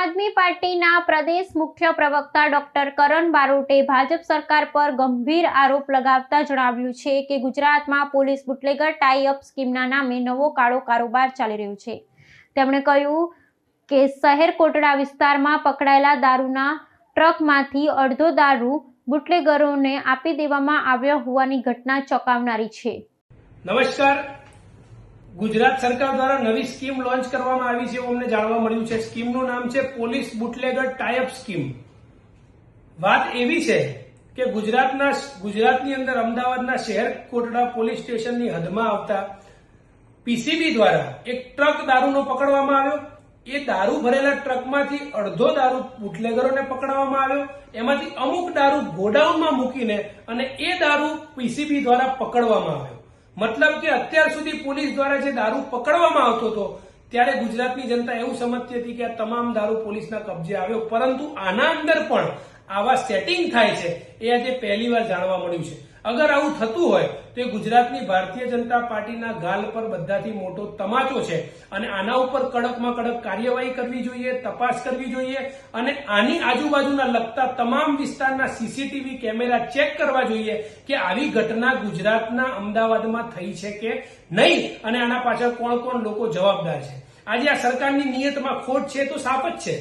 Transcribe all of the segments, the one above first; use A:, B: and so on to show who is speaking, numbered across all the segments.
A: આદમી પાર્ટીના પ્રદેશ મુખ્ય પ્રવક્તા ડોક્ટર કરણ બારોટે ભાજપ સરકાર પર ગંભીર આરોપ લગાવતા જણાવ્યું છે કે ગુજરાતમાં પોલીસ બુટલેગર ટાઈ-અપ સ્કીમના નામે નવો કાળો કારોબાર ચાલી રહ્યો છે। તેમણે કહ્યું કે શહેર કોટડા વિસ્તારમાં પકડાયેલા દારૂના ટ્રકમાંથી અડધો દારૂ બુટલેગરોને આપી દેવામાં આવ્યો હોવાની ઘટના ચોંકાવનારી છે।
B: નમસ્કાર। ગુજરાત સરકાર દ્વારા નવી સ્કીમ લોન્ચ કરવામાં આવી છે એવું અમને જાણવા મળ્યું છે। સ્કીમનું નામ છે પોલીસ બુટલેગર ટાઈ-અપ સ્કીમ। વાત એવી છે કે ગુજરાતની અંદર અમદાવાદના શહેર કોટડા પોલીસ સ્ટેશનની હદમાં આવતા પીસીબી દ્વારા એક ટ્રક દારૂનો પકડવામાં આવ્યો। એ દારૂ ભરેલા ટ્રકમાંથી અડધો દારૂ બુટલેગરોને પકડવામાં આવ્યો। એમાંથી અમુક દારૂ ગોડાઉનમાં મૂકીને અને એ દારૂ પીસીબી દ્વારા પકડવામાં આવ્યો। મતલબ કે અત્યાર સુધી પોલીસ દ્વારા જે દારૂ પકડવામાં આવતો હતો ત્યારે ગુજરાતની જનતા એવું સમજતી હતી કે આ તમામ દારૂ પોલીસના કબજે આવ્યો, પરંતુ આના અંદર પણ આવા સેટિંગ થાય છે એ આજે પહેલીવાર જાણવા મળ્યું છે। અગર આવું થતું હોય તો એ ગુજરાતની ભારતીય જનતા પાર્ટીના ગાલ પર બધાથી મોટો તમાચો છે અને આના ઉપર કડકમાં કડક કાર્યવાહી કરવી જોઈએ, તપાસ કરવી જોઈએ અને આની આજુબાજુના લગતા તમામ વિસ્તારના સીસીટીવી કેમેરા ચેક કરવા જોઈએ કે આવી ઘટના ગુજરાતના અમદાવાદમાં થઈ છે કે નહીં અને આના પાછળ કોણ કોણ લોકો જવાબદાર છે। આજે આ સરકારની નિયતમાં ખોટ છે તો સાપ જ છે।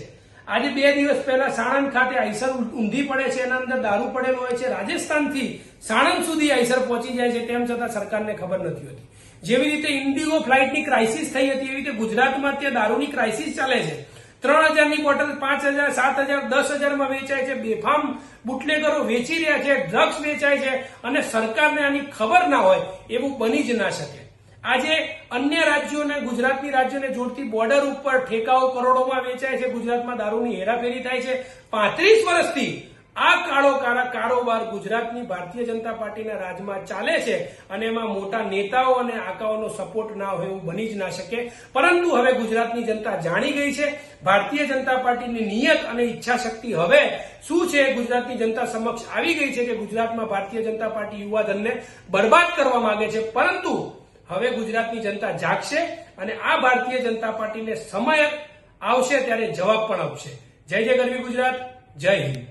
B: આજે 2 દિવસ પહેલા સાણંદ ખાતે આઈસર ઊંધી પડે છે, એના અંદર દારૂ પડેલો હોય છે। રાજસ્થાનથી સાણંદ સુધી આઈસર પહોંચી જાય છે, તેમ છતાં સરકારને ખબર નથી હોતી। જેવી રીતે ઇન્ડિગો ફ્લાઇટની ક્રાઇસિસ થઈ હતી એવી રીતે ગુજરાતમાં ત્યાં દારૂની ક્રાઇસિસ ચાલે છે। 3000ની બોટલ 5000, 7000, 10000 માં વેચાય છે। બેફામ બુટલેગરો વેચી રહ્યા છે, ડ્રગ્સ વેચાય છે અને સરકારને આની ખબર ના હોય એવું બની જ ના શકે। આજે અન્ય રાજ્યોને ગુજરાતની રાજ્યને જોડતી બોર્ડર ઉપર ઠેકાઓ કરોડોમાં વેચાય છે, ગુજરાતમાં દારૂની હેરાફેરી થાય છે। 35 વર્ષથી આ કાળો કારોબાર ગુજરાતની ભારતીય જનતા પાર્ટીના રાજમાં ચાલે છે અને એમાં મોટા નેતાઓ અને આકાઓનો સપોર્ટ ના હોય એવું બની જ ના શકે। પરંતુ હવે ગુજરાતની જનતા જાણી ગઈ છે ભારતીય જનતા પાર્ટીની નિયત અને ઈચ્છા શક્તિ હવે શું છે ગુજરાતની જનતા સમક્ષ આવી ગઈ છે કે ગુજરાતમાં ભારતીય જનતા પાર્ટી યુવાધનને બરબાદ કરવા માંગે છે। પરંતુ હવે ગુજરાતની જનતા જાગશે અને આ ભારતીય જનતા પાર્ટીને સમય આવશે ત્યારે જવાબ પણ આપશે। જય જય ગરવી ગુજરાત, જય હિન્દ।